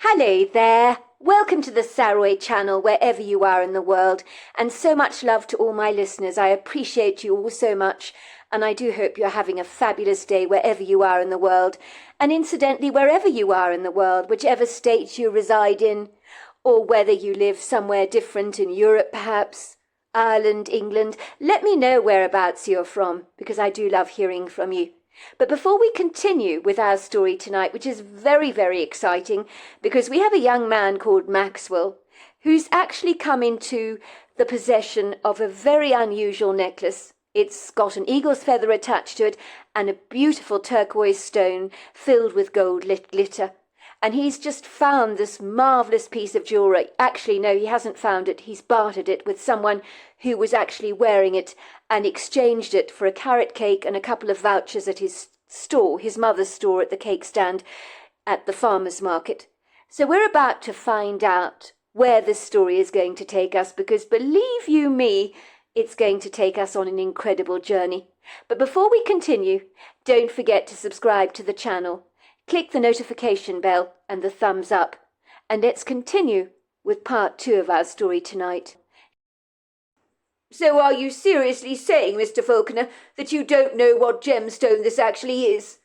Hello there. Welcome to the Saroy channel, wherever you are in the world, and so much love to all my listeners. I appreciate you all so much, and I do hope you're having a fabulous day wherever you are in the world, and incidentally, wherever you are in the world, whichever state you reside in, or whether you live somewhere different in Europe perhaps, Ireland, England, let me know whereabouts you're from, because I do love hearing from you. But before we continue with our story tonight, which is very, very exciting, because we have a young man called Maxwell, who's actually come into the possession of a very unusual necklace. It's got an eagle's feather attached to it and a beautiful turquoise stone filled with gold glitter. And he's just found this marvellous piece of jewellery. Actually, no, he hasn't found it. He's bartered it with someone who was actually wearing it and exchanged it for a carrot cake and a couple of vouchers at his store, his mother's store at the cake stand at the farmer's market. So we're about to find out where this story is going to take us, because believe you me, it's going to take us on an incredible journey. But before we continue, don't forget to subscribe to the channel. Click the notification bell and the thumbs up, and let's continue with part 2 of our story tonight. So are you seriously saying, Mr. Falconer, that you don't know what gemstone this actually is?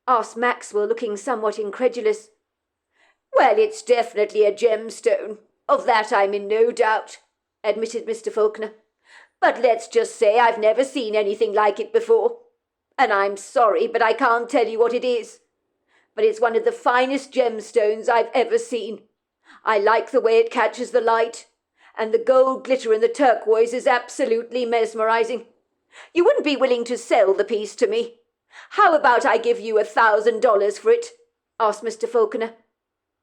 Asked Maxwell, looking somewhat incredulous. Well, it's definitely a gemstone. Of that I'm in no doubt, admitted Mr. Falconer. But let's just say I've never seen anything like it before. And I'm sorry, but I can't tell you what it is. But it's one of the finest gemstones I've ever seen. I like the way it catches the light, and the gold glitter in the turquoise is absolutely mesmerizing. You wouldn't be willing to sell the piece to me? How about I give you $1,000 for it? Asked Mr. Falconer.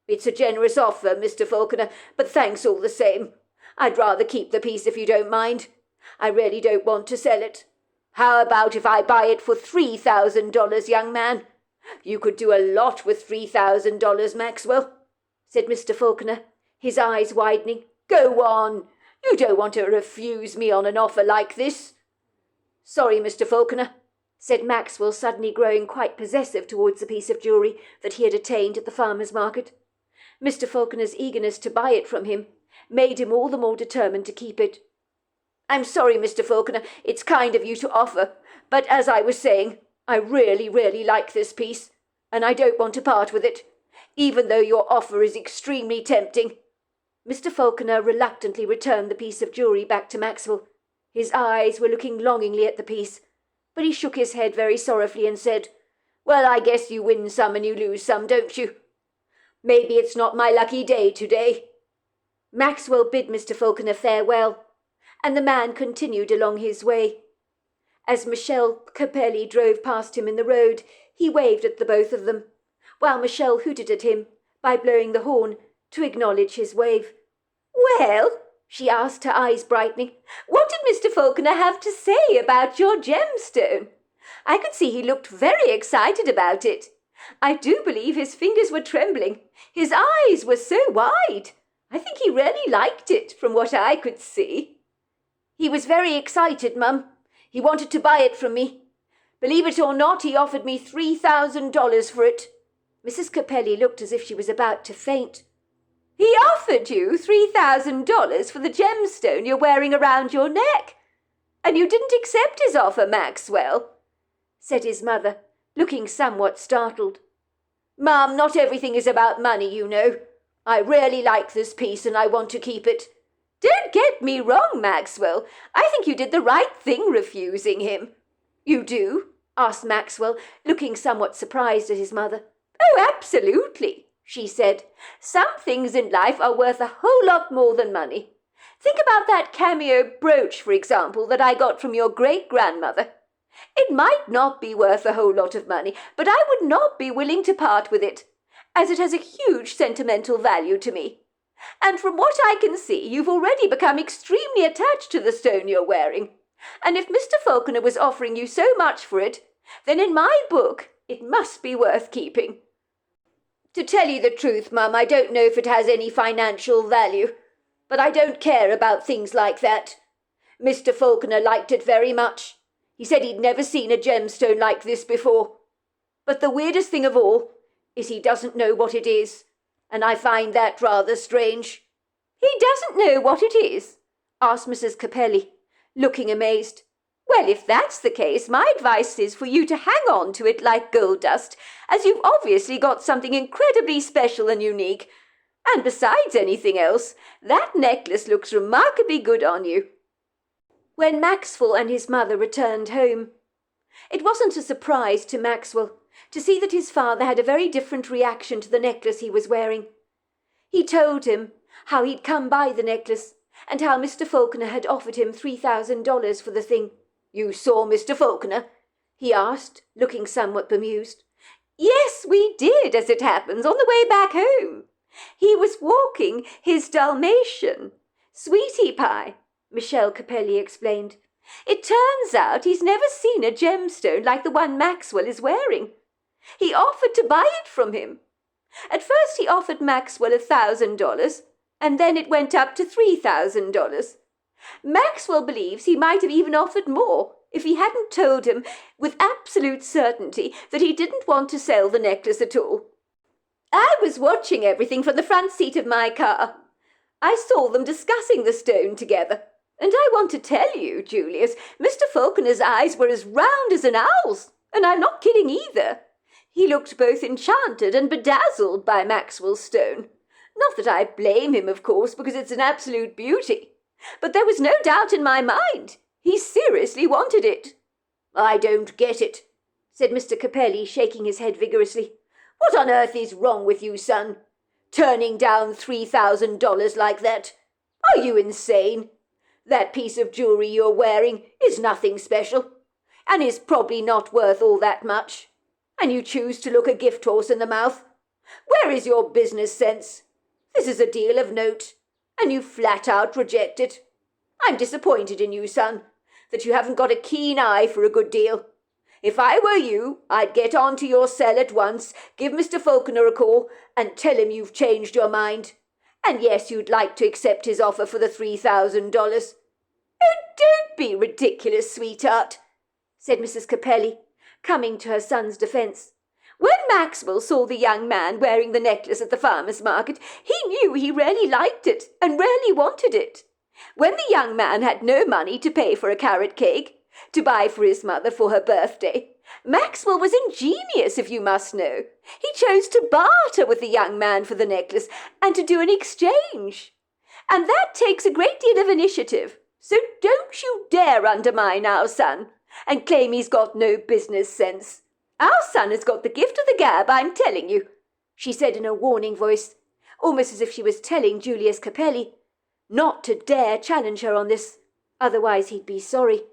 It's a generous offer, Mr. Falconer, but thanks all the same. I'd rather keep the piece if you don't mind. I really don't want to sell it. How about if I buy it for $3,000, young man? You could do a lot with $3,000, Maxwell, said Mr. Falconer, his eyes widening. Go on. You don't want to refuse me on an offer like this. Sorry, Mr. Falconer, said Maxwell, suddenly growing quite possessive towards the piece of jewellery that he had attained at the farmer's market. Mr. Falconer's eagerness to buy it from him made him all the more determined to keep it. I'm sorry, Mr. Falconer, it's kind of you to offer, but as I was saying, I really, really like this piece, and I don't want to part with it, even though your offer is extremely tempting. Mr. Falconer reluctantly returned the piece of jewellery back to Maxwell. His eyes were looking longingly at the piece, but he shook his head very sorrowfully and said, Well, I guess you win some and you lose some, don't you? Maybe it's not my lucky day today. Maxwell bid Mr. Falconer farewell, and the man continued along his way. As Michel Capelli drove past him in the road, he waved at the both of them, while Michel hooted at him by blowing the horn to acknowledge his wave. Well, she asked, her eyes brightening, what did Mr. Falconer have to say about your gemstone? I could see he looked very excited about it. I do believe his fingers were trembling. His eyes were so wide. I think he really liked it, from what I could see. He was very excited, Mum. He wanted to buy it from me. Believe it or not, he offered me $3,000 for it. Mrs. Capelli looked as if she was about to faint. He offered you $3,000 for the gemstone you're wearing around your neck? And you didn't accept his offer, Maxwell? Said his mother, looking somewhat startled. Mum, not everything is about money, you know. I really like this piece and I want to keep it. Don't get me wrong, Maxwell. I think you did the right thing refusing him. You do? Asked Maxwell, looking somewhat surprised at his mother. Oh, absolutely, she said. Some things in life are worth a whole lot more than money. Think about that cameo brooch, for example, that I got from your great-grandmother. It might not be worth a whole lot of money, but I would not be willing to part with it, as it has a huge sentimental value to me. And from what I can see, you've already become extremely attached to the stone you're wearing. And if Mr. Falconer was offering you so much for it, then in my book it must be worth keeping. To tell you the truth, Mum, I don't know if it has any financial value, but I don't care about things like that. Mr. Falconer liked it very much. He said he'd never seen a gemstone like this before. But the weirdest thing of all is he doesn't know what it is. and I find that rather strange." "He doesn't know what it is?" asked Mrs. Capelli, looking amazed. "Well, if that's the case, my advice is for you to hang on to it like gold dust, as you've obviously got something incredibly special and unique. And besides anything else, that necklace looks remarkably good on you." When Maxwell and his mother returned home, it wasn't a surprise to Maxwell to see that his father had a very different reaction to the necklace he was wearing. He told him how he'd come by the necklace, and how Mr. Falconer had offered him $3,000 for the thing. "You saw Mr. Falconer?" he asked, looking somewhat bemused. "Yes, we did, as it happens, on the way back home. He was walking his Dalmatian, Sweetie Pie," Michelle Capelli explained. "It turns out he's never seen a gemstone like the one Maxwell is wearing. He offered to buy it from him. At first he offered Maxwell $1,000, and then it went up to $3,000. Maxwell believes he might have even offered more if he hadn't told him with absolute certainty that he didn't want to sell the necklace at all. I was watching everything from the front seat of my car. I saw them discussing the stone together, and I want to tell you, Julius, Mr. Falconer's eyes were as round as an owl's, and I'm not kidding either. He looked both enchanted and bedazzled by Maxwell's stone. Not that I blame him, of course, because it's an absolute beauty. But there was no doubt in my mind. He seriously wanted it." "I don't get it," said Mr. Capelli, shaking his head vigorously. "What on earth is wrong with you, son? Turning down $3,000 like that? Are you insane? That piece of jewellery you're wearing is nothing special, and is probably not worth all that much. And you choose to look a gift horse in the mouth? Where is your business sense? This is a deal of note, and you flat out reject it. I'm disappointed in you, son, that you haven't got a keen eye for a good deal. If I were you, I'd get on to your cell at once, give Mr. Falconer a call, and tell him you've changed your mind. And yes, you'd like to accept his offer for the $3,000. "Oh, don't be ridiculous, sweetheart," said Mrs. Capelli, coming to her son's defence. "When Maxwell saw the young man wearing the necklace at the farmer's market, he knew he really liked it and really wanted it. When the young man had no money to pay for a carrot cake, to buy for his mother for her birthday, Maxwell was ingenious, if you must know. He chose to barter with the young man for the necklace and to do an exchange. And that takes a great deal of initiative. So don't you dare undermine our son and claim he's got no business sense. Our son has got the gift of the gab, I'm telling you," she said in a warning voice, almost as if she was telling Julius Capelli not to dare challenge her on this, otherwise he'd be sorry.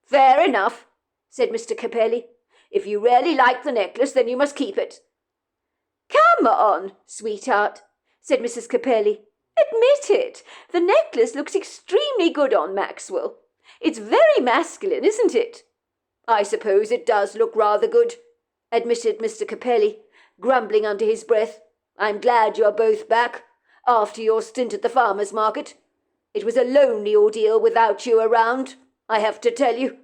"Fair enough," said Mr. Capelli. "If you really like the necklace, then you must keep it." "Come on, sweetheart," said Mrs. Capelli. "Admit it. The necklace looks extremely good on Maxwell. It's very masculine, isn't it?" "I suppose it does look rather good," admitted Mr. Capelli, grumbling under his breath. "I'm glad you're both back, after your stint at the farmer's market. It was a lonely ordeal without you around, I have to tell you."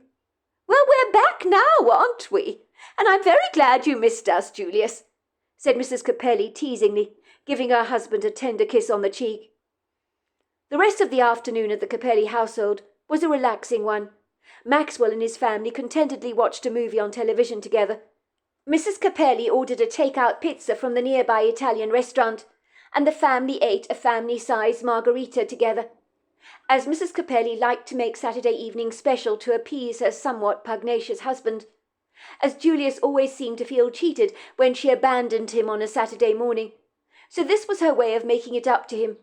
"Well, we're back now, aren't we? And I'm very glad you missed us, Julius," said Mrs. Capelli teasingly, giving her husband a tender kiss on the cheek. The rest of the afternoon at the Capelli household was a relaxing one. Maxwell and his family contentedly watched a movie on television together. Mrs. Capelli ordered a take-out pizza from the nearby Italian restaurant, and the family ate a family-sized margarita together. As Mrs. Capelli liked to make Saturday evening special to appease her somewhat pugnacious husband, as Julius always seemed to feel cheated when she abandoned him on a Saturday morning, so this was her way of making it up to him.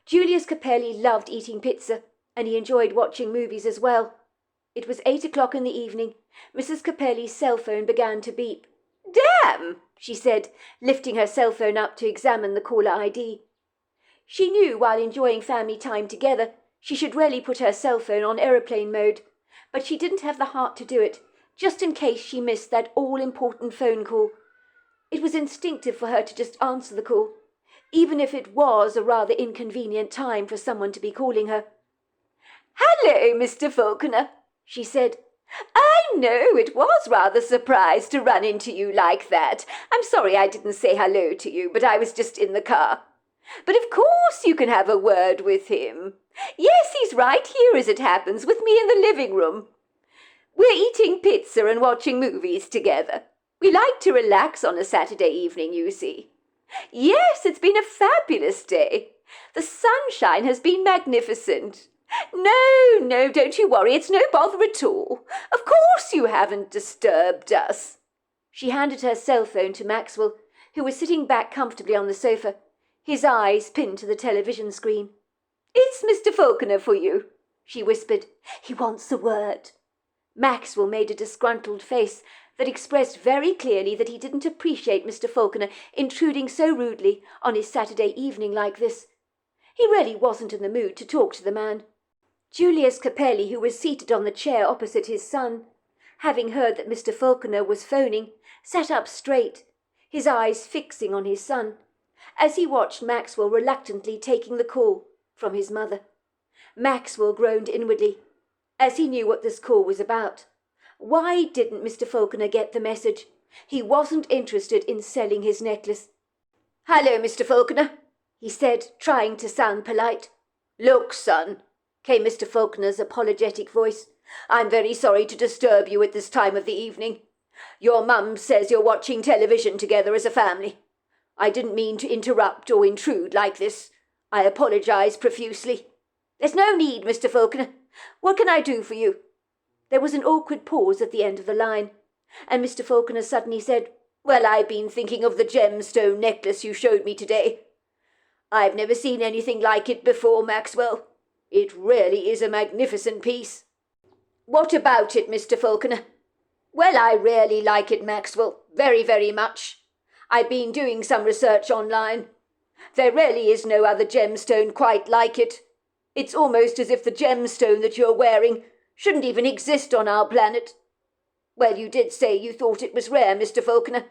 Julius Capelli loved eating pizza, and he enjoyed watching movies as well. It was 8 o'clock in the evening. Mrs. Capelli's cell phone began to beep. "Damn!" she said, lifting her cell phone up to examine the caller ID. She knew while enjoying family time together she should really put her cell phone on aeroplane mode, but she didn't have the heart to do it, just in case she missed that all-important phone call. It was instinctive for her to just answer the call, even if it was a rather inconvenient time for someone to be calling her. "Hello, Mr. Falconer," she said. I know, it was rather surprised to run into you like that. I'm sorry I didn't say hello to you, but I was just in the car. But of course you can have a word with him. Yes, he's right here as it happens, with me in the living room. We're eating pizza and watching movies together. We like to relax on a Saturday evening, you see. Yes, it's been a fabulous day. The sunshine has been magnificent. No, don't you worry, it's no bother at all. Of course you haven't disturbed us. She handed her cell phone to Maxwell, who was sitting back comfortably on the sofa, his eyes pinned to the television screen. It's Mr. Falconer for you, she whispered. He wants a word. Maxwell made a disgruntled face that expressed very clearly that he didn't appreciate Mr. Falconer intruding so rudely on his Saturday evening like this. He really wasn't in the mood to talk to the man. Julius Capelli, who was seated on the chair opposite his son, having heard that Mr. Falconer was phoning, sat up straight, his eyes fixing on his son, as he watched Maxwell reluctantly taking the call from his mother. Maxwell groaned inwardly, as he knew what this call was about. Why didn't Mr. Falconer get the message? He wasn't interested in selling his necklace. "Hello, Mr. Falconer," he said, trying to sound polite. "Look, son," came Mr. Falconer's apologetic voice, "I'm very sorry to disturb you at this time of the evening. Your mum says you're watching television together as a family. I didn't mean to interrupt or intrude like this. I apologise profusely." "There's no need, Mr. Falconer. What can I do for you?" There was an awkward pause at the end of the line, and Mr. Falconer suddenly said, "Well, I've been thinking of the gemstone necklace you showed me today. I've never seen anything like it before, Maxwell. It really is a magnificent piece." "What about it, Mr. Falconer?" "Well, I really like it, Maxwell, very, very much. I've been doing some research online. There really is no other gemstone quite like it. It's almost as if the gemstone that you're wearing shouldn't even exist on our planet." "Well, you did say you thought it was rare, Mr. Falconer,"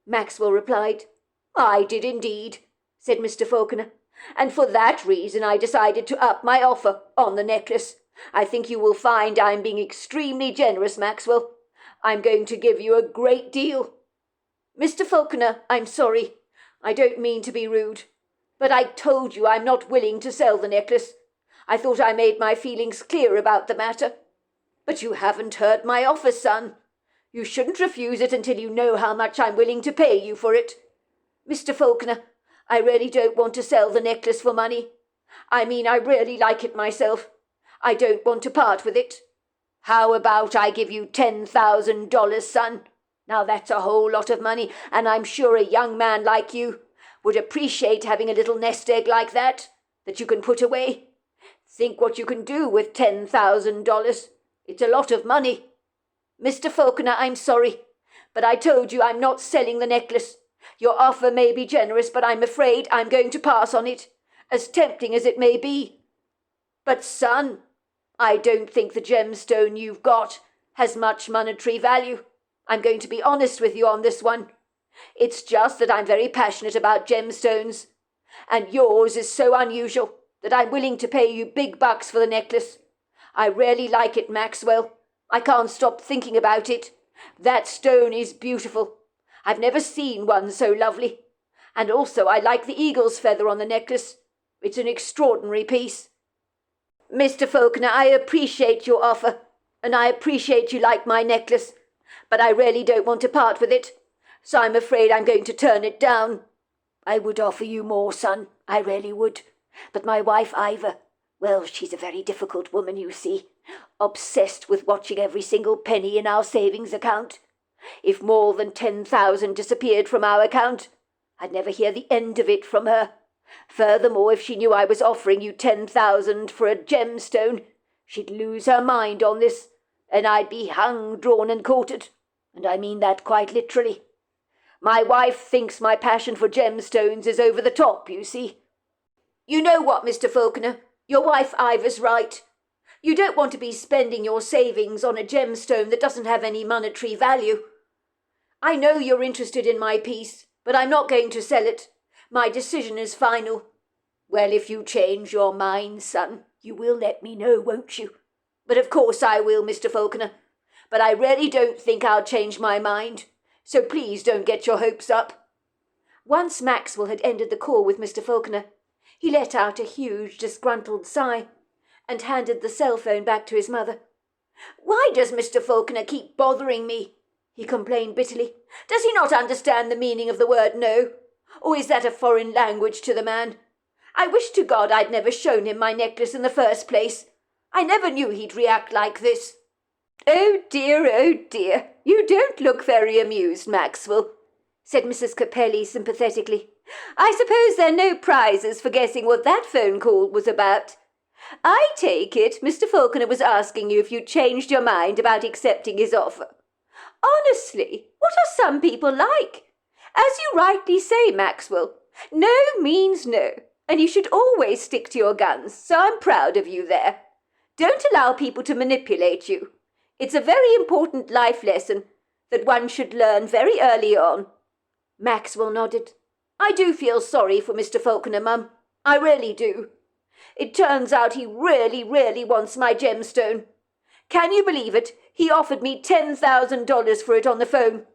Maxwell replied. "I did indeed," said Mr. Falconer, "and for that reason I decided to up my offer on the necklace. I think you will find I'm being extremely generous, Maxwell. I'm going to give you a great deal." "Mr. Falconer, I'm sorry. I don't mean to be rude, but I told you I'm not willing to sell the necklace. I thought I made my feelings clear about the matter. But you haven't heard my offer, son. You shouldn't refuse it until you know how much I'm willing to pay you for it. Mr. Falconer, I really don't want to sell the necklace for money. I mean, I really like it myself. I don't want to part with it. How about I give you $10,000, son? Now that's a whole lot of money, and I'm sure a young man like you would appreciate having a little nest egg like that you can put away. Think what you can do with $10,000. It's a lot of money. Mr. Falconer, I'm sorry, but I told you I'm not selling the necklace. Your offer may be generous, but I'm afraid I'm going to pass on it, as tempting as it may be. But, son, I don't think the gemstone you've got has much monetary value. I'm going to be honest with you on this one. It's just that I'm very passionate about gemstones, and yours is so unusual that I'm willing to pay you big bucks for the necklace. I really like it, Maxwell. I can't stop thinking about it. That stone is beautiful. I've never seen one so lovely. And also I like the eagle's feather on the necklace. It's an extraordinary piece. Mr. Falconer, I appreciate your offer, and I appreciate you like my necklace, but I really don't want to part with it, so I'm afraid I'm going to turn it down. I would offer you more, son, I really would, but my wife, Ivor, well, she's a very difficult woman, you see, obsessed with watching every single penny in our savings account. If more than 10,000 disappeared from our account, I'd never hear the end of it from her. Furthermore, if she knew I was offering you 10,000 for a gemstone, she'd lose her mind on this, and I'd be hung, drawn and quartered, and I mean that quite literally. My wife thinks my passion for gemstones is over the top, you see. You know what, Mr. Falconer? Your wife Ivor's right. You don't want to be spending your savings on a gemstone that doesn't have any monetary value. I know you're interested in my piece, but I'm not going to sell it. My decision is final. Well, if you change your mind, son, you will let me know, won't you? But of course I will, Mr. Falconer. but I really don't think I'll change my mind, so please don't get your hopes up." Once Maxwell had ended the call with Mr. Falconer, he let out a huge, disgruntled sigh and handed the cell phone back to his mother. "Why does Mr. Falconer keep bothering me?" he complained bitterly. "Does he not understand the meaning of the word no? Or is that a foreign language to the man? I wish to God I'd never shown him my necklace in the first place. I never knew he'd react like this." Oh dear, you don't look very amused, Maxwell," said Mrs. Capelli sympathetically. "I suppose there are no prizes for guessing what that phone call was about. I take it Mr. Falconer was asking you if you changed your mind about accepting his offer. Honestly, what are some people like? As you rightly say, Maxwell, no means no, and you should always stick to your guns, so I'm proud of you there. Don't allow people to manipulate you. It's a very important life lesson that one should learn very early on." Maxwell nodded. "I do feel sorry for Mr. Falconer, Mum. I really do. It turns out he really wants my gemstone. Can you believe it? He offered me $10,000 for it on the phone.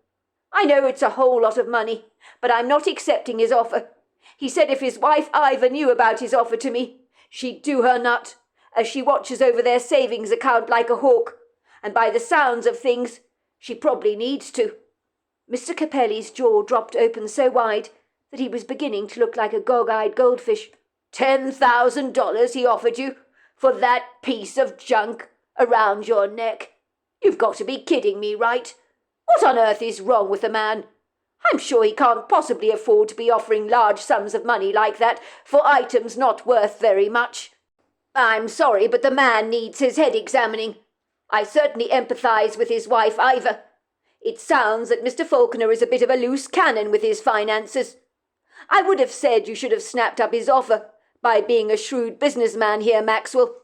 I know it's a whole lot of money, but I'm not accepting his offer. He said if his wife Ivor knew about his offer to me, she'd do her nut, as she watches over their savings account like a hawk, and by the sounds of things, she probably needs to." Mr. Capelli's jaw dropped open so wide that he was beginning to look like a gog-eyed goldfish. $10,000 he offered you for that piece of junk around your neck? You've got to be kidding me, right? What on earth is wrong with the man? I'm sure he can't possibly afford to be offering large sums of money like that for items not worth very much. I'm sorry, but the man needs his head examining. I certainly empathise with his wife, Ivor. It sounds that Mr. Falconer is a bit of a loose cannon with his finances. I would have said you should have snapped up his offer by being a shrewd businessman here, Maxwell.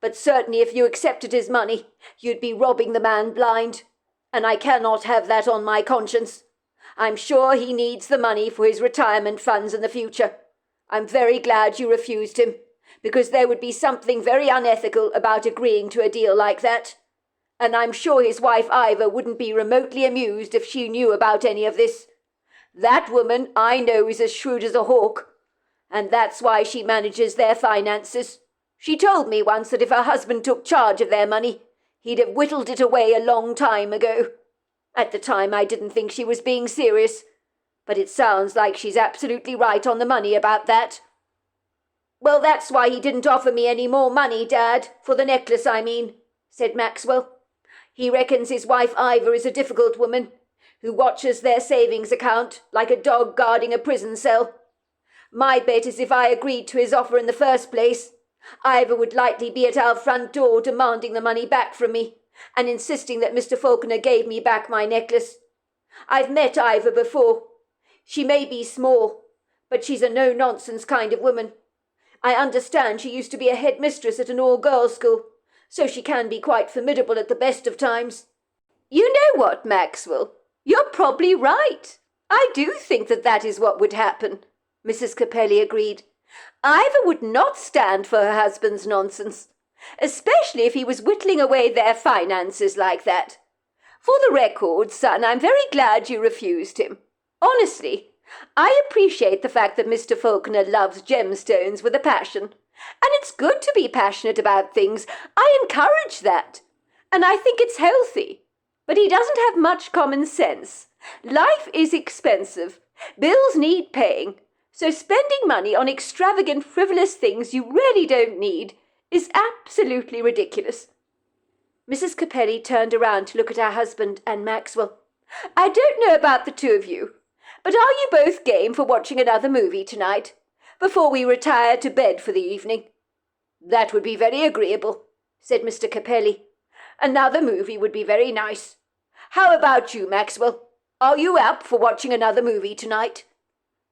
But certainly if you accepted his money, you'd be robbing the man blind, and I cannot have that on my conscience. I'm sure he needs the money for his retirement funds in the future. I'm very glad you refused him, because there would be something very unethical about agreeing to a deal like that. And I'm sure his wife Ivor wouldn't be remotely amused if she knew about any of this. That woman I know is as shrewd as a hawk, and that's why she manages their finances. She told me once that if her husband took charge of their money, he'd have whittled it away a long time ago. At the time I didn't think she was being serious, but it sounds like she's absolutely right on the money about that." "Well, that's why he didn't offer me any more money, Dad, for the necklace, I mean," said Maxwell. "He reckons his wife Ivor is a difficult woman, who watches their savings account like a dog guarding a prison cell. My bet is if I agreed to his offer in the first place, Ivor would likely be at our front door demanding the money back from me, and insisting that Mr. Falconer gave me back my necklace. I've met Ivor before. She may be small, but she's a no-nonsense kind of woman. I understand she used to be a headmistress at an all-girls school, so she can be quite formidable at the best of times." "You know what, Maxwell? You're probably right. I do think that is what would happen," Mrs. Capelli agreed. "Ivor would not stand for her husband's nonsense, especially if he was whittling away their finances like that. For the record, son, I'm very glad you refused him. Honestly, I appreciate the fact that Mr. Falconer loves gemstones with a passion, and it's good to be passionate about things. I encourage that, and I think it's healthy. But he doesn't have much common sense. Life is expensive. Bills need paying. So spending money on extravagant, frivolous things you really don't need is absolutely ridiculous." Mrs. Capelli turned around to look at her husband and Maxwell. "I don't know about the two of you, but are you both game for watching another movie tonight, before we retire to bed for the evening?" "That would be very agreeable," said Mr. Capelli. "Another movie would be very nice. How about you, Maxwell? Are you up for watching another movie tonight?"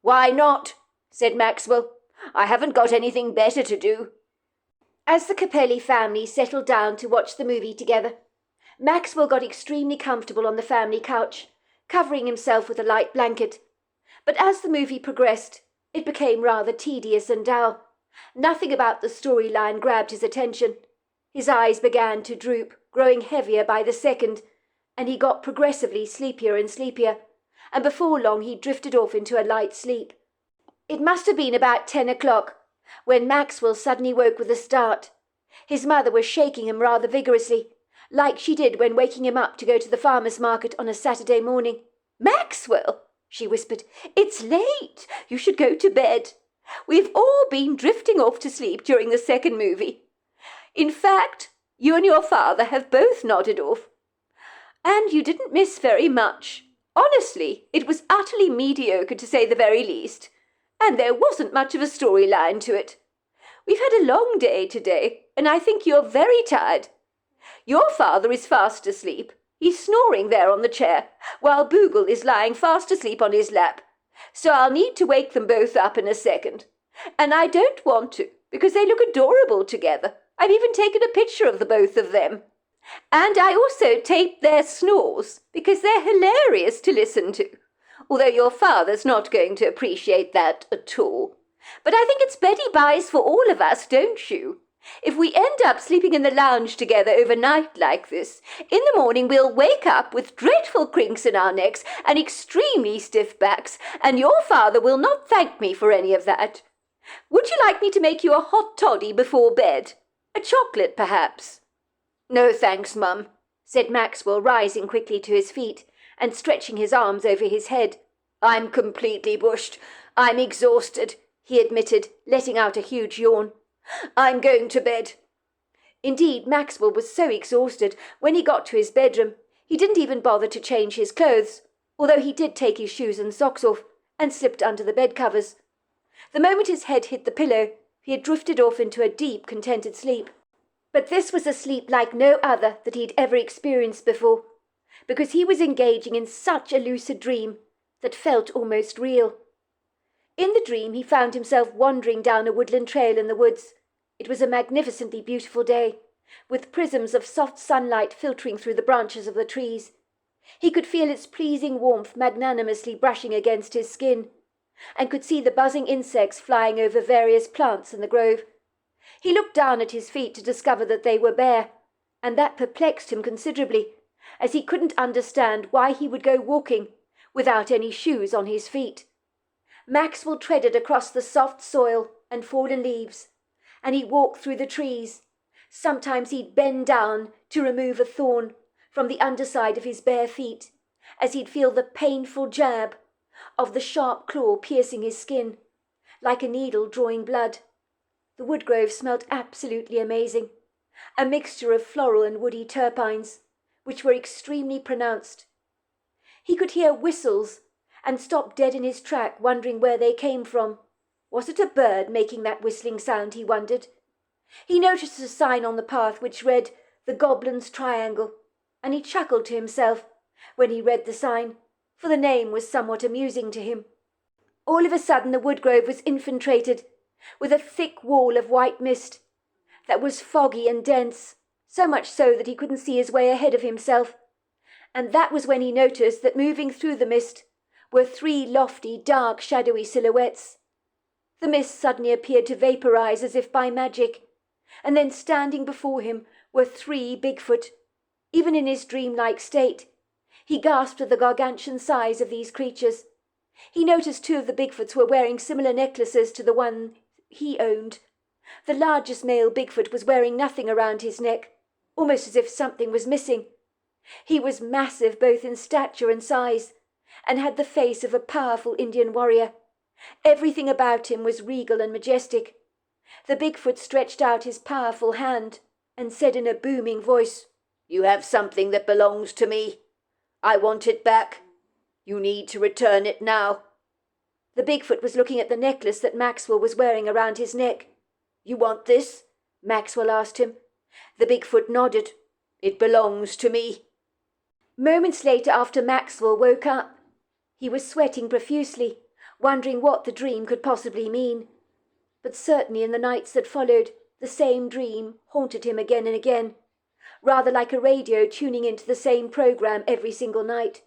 "Why not?" said Maxwell. "I haven't got anything better to do." As the Capelli family settled down to watch the movie together, Maxwell got extremely comfortable on the family couch, covering himself with a light blanket. But as the movie progressed, it became rather tedious and dull. Nothing about the storyline grabbed his attention. His eyes began to droop, growing heavier by the second, and he got progressively sleepier and sleepier, and before long he drifted off into a light sleep. It must have been about 10 o'clock when Maxwell suddenly woke with a start. His mother was shaking him rather vigorously, like she did when waking him up to go to the farmer's market on a Saturday morning. "Maxwell," she whispered, "it's late. You should go to bed. We've all been drifting off to sleep during the second movie. In fact, you and your father have both nodded off. And you didn't miss very much. Honestly, it was utterly mediocre to say the very least. And there wasn't much of a storyline to it. We've had a long day today, and I think you're very tired. Your father is fast asleep. He's snoring there on the chair, while Boogle is lying fast asleep on his lap. So I'll need to wake them both up in a second. And I don't want to, because they look adorable together. I've even taken a picture of the both of them. And I also taped their snores, because they're hilarious to listen to. Although your father's not going to appreciate that at all. But I think it's Betty buys for all of us, don't you? If we end up sleeping in the lounge together overnight like this, in the morning we'll wake up with dreadful crinks in our necks and extremely stiff backs, and your father will not thank me for any of that. Would you like me to make you a hot toddy before bed? A chocolate, perhaps?" "No, thanks, Mum," said Maxwell, rising quickly to his feet and stretching his arms over his head. "I'm completely bushed. I'm exhausted," he admitted, letting out a huge yawn. "I'm going to bed." Indeed, Maxwell was so exhausted when he got to his bedroom, he didn't even bother to change his clothes, although he did take his shoes and socks off and slipped under the bed covers. The moment his head hit the pillow, he had drifted off into a deep, contented sleep. But this was a sleep like no other that he'd ever experienced before, because he was engaging in such a lucid dream that felt almost real. In the dream, he found himself wandering down a woodland trail in the woods. It was a magnificently beautiful day, with prisms of soft sunlight filtering through the branches of the trees. He could feel its pleasing warmth magnanimously brushing against his skin, and could see the buzzing insects flying over various plants in the grove. He looked down at his feet to discover that they were bare, and that perplexed him considerably, as he couldn't understand why he would go walking without any shoes on his feet. Maxwell treaded across the soft soil and fallen leaves, and he walked through the trees. Sometimes he'd bend down to remove a thorn from the underside of his bare feet, as he'd feel the painful jab of the sharp claw piercing his skin, like a needle drawing blood. The woodgrove smelt absolutely amazing, a mixture of floral and woody terpenes, which were extremely pronounced. He could hear whistles and stopped dead in his track, wondering where they came from. Was it a bird making that whistling sound, he wondered? He noticed a sign on the path which read, "The Goblin's Triangle," and he chuckled to himself when he read the sign, for the name was somewhat amusing to him. All of a sudden the woodgrove was infiltrated with a thick wall of white mist that was foggy and dense, so much so that he couldn't see his way ahead of himself. And that was when he noticed that moving through the mist were 3 lofty, dark, shadowy silhouettes. The mist suddenly appeared to vaporize as if by magic, and then standing before him were 3 Bigfoot. Even in his dreamlike state, he gasped at the gargantuan size of these creatures. He noticed 2 of the Bigfoots were wearing similar necklaces to the one he owned. The largest male Bigfoot was wearing nothing around his neck, almost as if something was missing. He was massive both in stature and size, and had the face of a powerful Indian warrior. Everything about him was regal and majestic. The Bigfoot stretched out his powerful hand and said in a booming voice, "You have something that belongs to me. I want it back. You need to return it now." The Bigfoot was looking at the necklace that Maxwell was wearing around his neck. "You want this?" Maxwell asked him. The Bigfoot nodded. "It belongs to me." Moments later, after Maxwell woke up, he was sweating profusely, wondering what the dream could possibly mean. But certainly in the nights that followed, the same dream haunted him again and again, rather like a radio tuning into the same program every single night.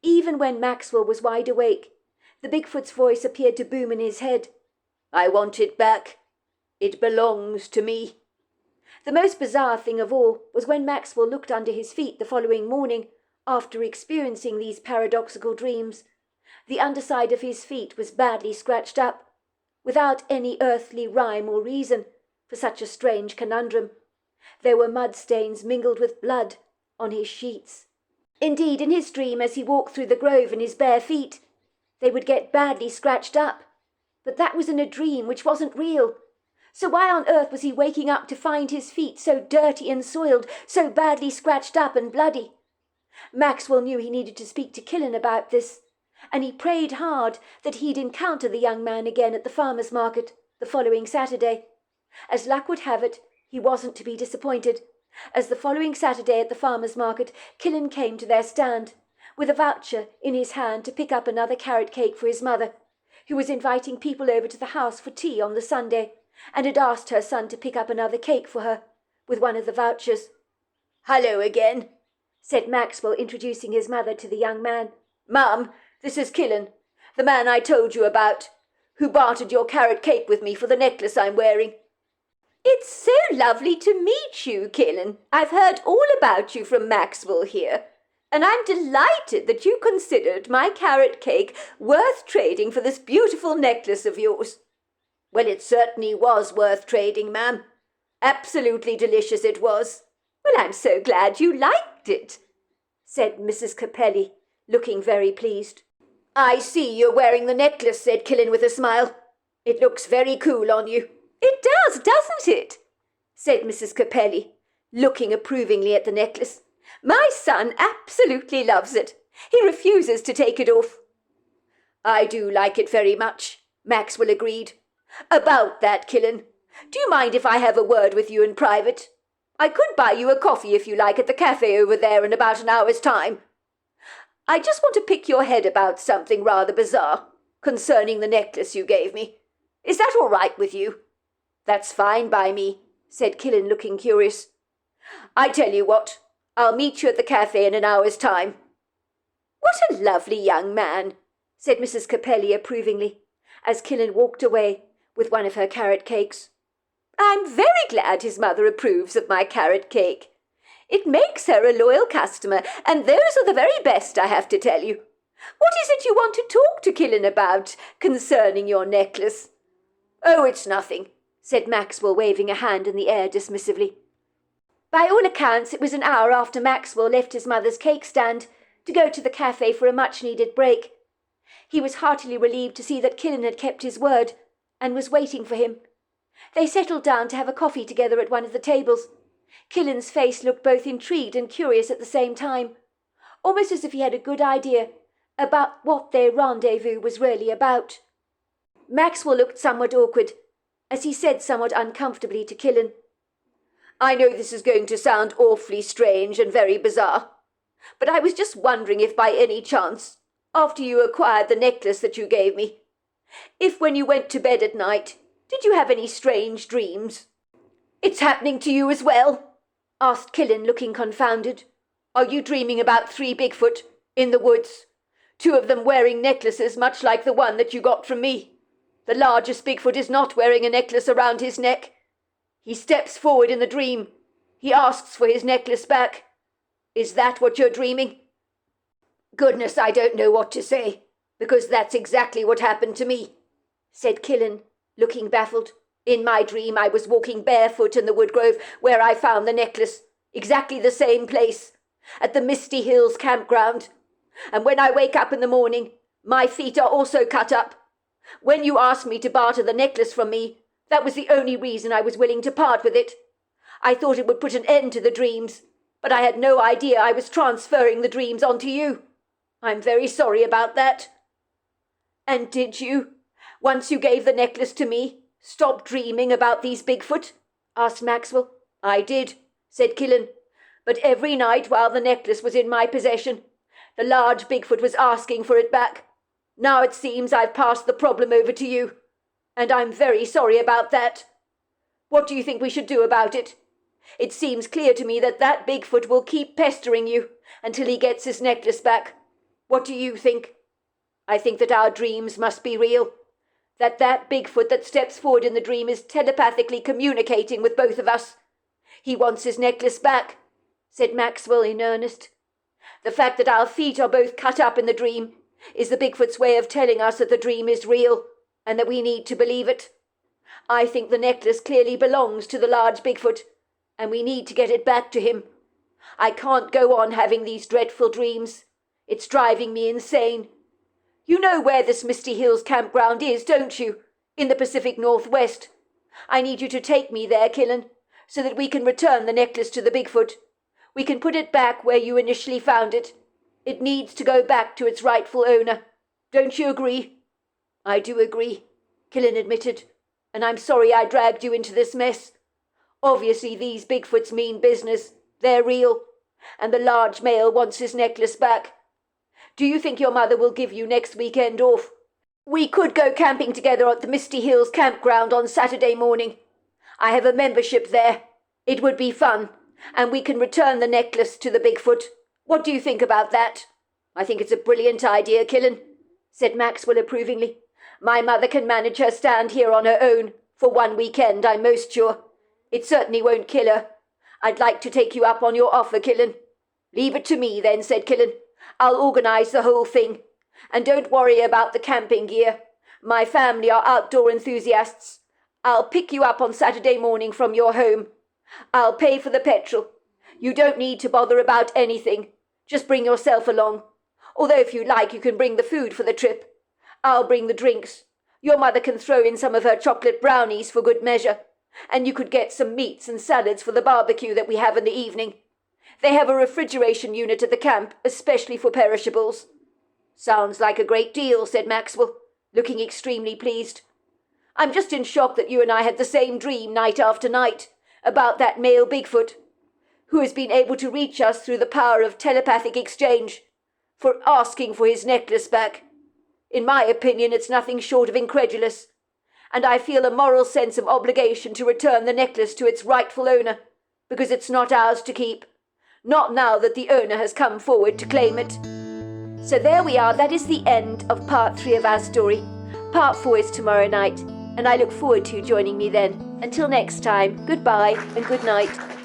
Even when Maxwell was wide awake, the Bigfoot's voice appeared to boom in his head. "I want it back. It belongs to me." The most bizarre thing of all was when Maxwell looked under his feet the following morning, after experiencing these paradoxical dreams. The underside of his feet was badly scratched up, without any earthly rhyme or reason for such a strange conundrum. There were mud stains mingled with blood on his sheets. Indeed, in his dream, as he walked through the grove in his bare feet, they would get badly scratched up. But that was in a dream which wasn't real. So why on earth was he waking up to find his feet so dirty and soiled, so badly scratched up and bloody? Maxwell knew he needed to speak to Killen about this, and he prayed hard that he'd encounter the young man again at the farmer's market the following Saturday. As luck would have it, he wasn't to be disappointed, as the following Saturday at the farmer's market, Killen came to their stand, with a voucher in his hand to pick up another carrot cake for his mother, who was inviting people over to the house for tea on the Sunday, and had asked her son to pick up another cake for her, with one of the vouchers. "Hello again," said Maxwell, introducing his mother to the young man. "Mum, this is Killen, the man I told you about, who bartered your carrot cake with me for the necklace I'm wearing." "It's so lovely to meet you, Killen. I've heard all about you from Maxwell here, and I'm delighted that you considered my carrot cake worth trading for this beautiful necklace of yours." "Well, it certainly was worth trading, ma'am. Absolutely delicious it was." "Well, I'm so glad you liked it," said Mrs. Capelli, looking very pleased. "I see you're wearing the necklace," said Killen with a smile. "It looks very cool on you." "It does, doesn't it?" said Mrs. Capelli, looking approvingly at the necklace. "My son absolutely loves it. He refuses to take it off." "I do like it very much," Maxwell agreed. "About that, Killen, do you mind if I have a word with you in private? I could buy you a coffee if you like at the cafe over there in about an hour's time. I just want to pick your head about something rather bizarre concerning the necklace you gave me. Is that all right with you?" "That's fine by me," said Killen, looking curious. "I tell you what, I'll meet you at the cafe in an hour's time." "What a lovely young man," said Mrs. Capelli approvingly, as Killen walked away with one of her carrot cakes. "I'm very glad his mother approves of my carrot cake. It makes her a loyal customer, and those are the very best, I have to tell you. What is it you want to talk to Killen about concerning your necklace?" "Oh, it's nothing," said Maxwell, waving a hand in the air dismissively. By all accounts, it was an hour after Maxwell left his mother's cake stand to go to the cafe for a much-needed break. He was heartily relieved to see that Killen had kept his word and was waiting for him. They settled down to have a coffee together at one of the tables. Killen's face looked both intrigued and curious at the same time, almost as if he had a good idea about what their rendezvous was really about. Maxwell looked somewhat awkward, as he said somewhat uncomfortably to Killen, "I know this is going to sound awfully strange and very bizarre, but I was just wondering if by any chance, after you acquired the necklace that you gave me, if when you went to bed at night, did you have any strange dreams?" "It's happening to you as well?" asked Killen, looking confounded. "Are you dreaming about 3 Bigfoot in the woods, 2 of them wearing necklaces much like the one that you got from me? The largest Bigfoot is not wearing a necklace around his neck. He steps forward in the dream. He asks for his necklace back. Is that what you're dreaming?" "Goodness, I don't know what to say, because that's exactly what happened to me," said Killen, looking baffled. "In my dream I was walking barefoot in the wood grove where I found the necklace, exactly the same place, at the Misty Hills campground. And when I wake up in the morning, my feet are also cut up. When you asked me to barter the necklace from me, that was the only reason I was willing to part with it. I thought it would put an end to the dreams, but I had no idea I was transferring the dreams onto you. I'm very sorry about that." "And did you, once you gave the necklace to me, stop dreaming about these Bigfoot?" asked Maxwell. "I did," said Killen. "But every night while the necklace was in my possession, the large Bigfoot was asking for it back. Now it seems I've passed the problem over to you, and I'm very sorry about that. What do you think we should do about it? It seems clear to me that that Bigfoot will keep pestering you until he gets his necklace back. What do you think? I think that our dreams must be real, that Bigfoot that steps forward in the dream is telepathically communicating with both of us. He wants his necklace back," said Maxwell in earnest. The fact that our feet are both cut up in the dream is the Bigfoot's way of telling us that the dream is real and that we need to believe it. I think the necklace clearly belongs to the large Bigfoot, and we need to get it back to him. I can't go on having these dreadful dreams. It's driving me insane. You know where this Misty Hills campground is, don't you? In the Pacific Northwest. I need you to take me there, Killen, so that we can return the necklace to the Bigfoot. We can put it back where you initially found it. It needs to go back to its rightful owner. Don't you agree? I do agree, Killen admitted, and I'm sorry I dragged you into this mess. Obviously these Bigfoots mean business. They're real, and the large male wants his necklace back. Do you think your mother will give you next weekend off? We could go camping together at the Misty Hills campground on Saturday morning. I have a membership there. It would be fun, and we can return the necklace to the Bigfoot. What do you think about that? I think it's a brilliant idea, Killen, said Maxwell approvingly. My mother can manage her stand here on her own for one weekend, I'm most sure. It certainly won't kill her. I'd like to take you up on your offer, Killen. Leave it to me, then, said Killen. I'll organise the whole thing. And don't worry about the camping gear. My family are outdoor enthusiasts. I'll pick you up on Saturday morning from your home. I'll pay for the petrol. You don't need to bother about anything. Just bring yourself along. Although if you like, you can bring the food for the trip. I'll bring the drinks. Your mother can throw in some of her chocolate brownies for good measure. And you could get some meats and salads for the barbecue that we have in the evening. They have a refrigeration unit at the camp, especially for perishables. Sounds like a great deal, said Maxwell, looking extremely pleased. I'm just in shock that you and I had the same dream night after night about that male Bigfoot, who has been able to reach us through the power of telepathic exchange, for asking for his necklace back. In my opinion, it's nothing short of incredulous, and I feel a moral sense of obligation to return the necklace to its rightful owner, because it's not ours to keep. Not now that the owner has come forward to claim it. So there we are, that is the end of part 3 of our story. Part 4 is tomorrow night, and I look forward to you joining me then. Until next time, goodbye and good night.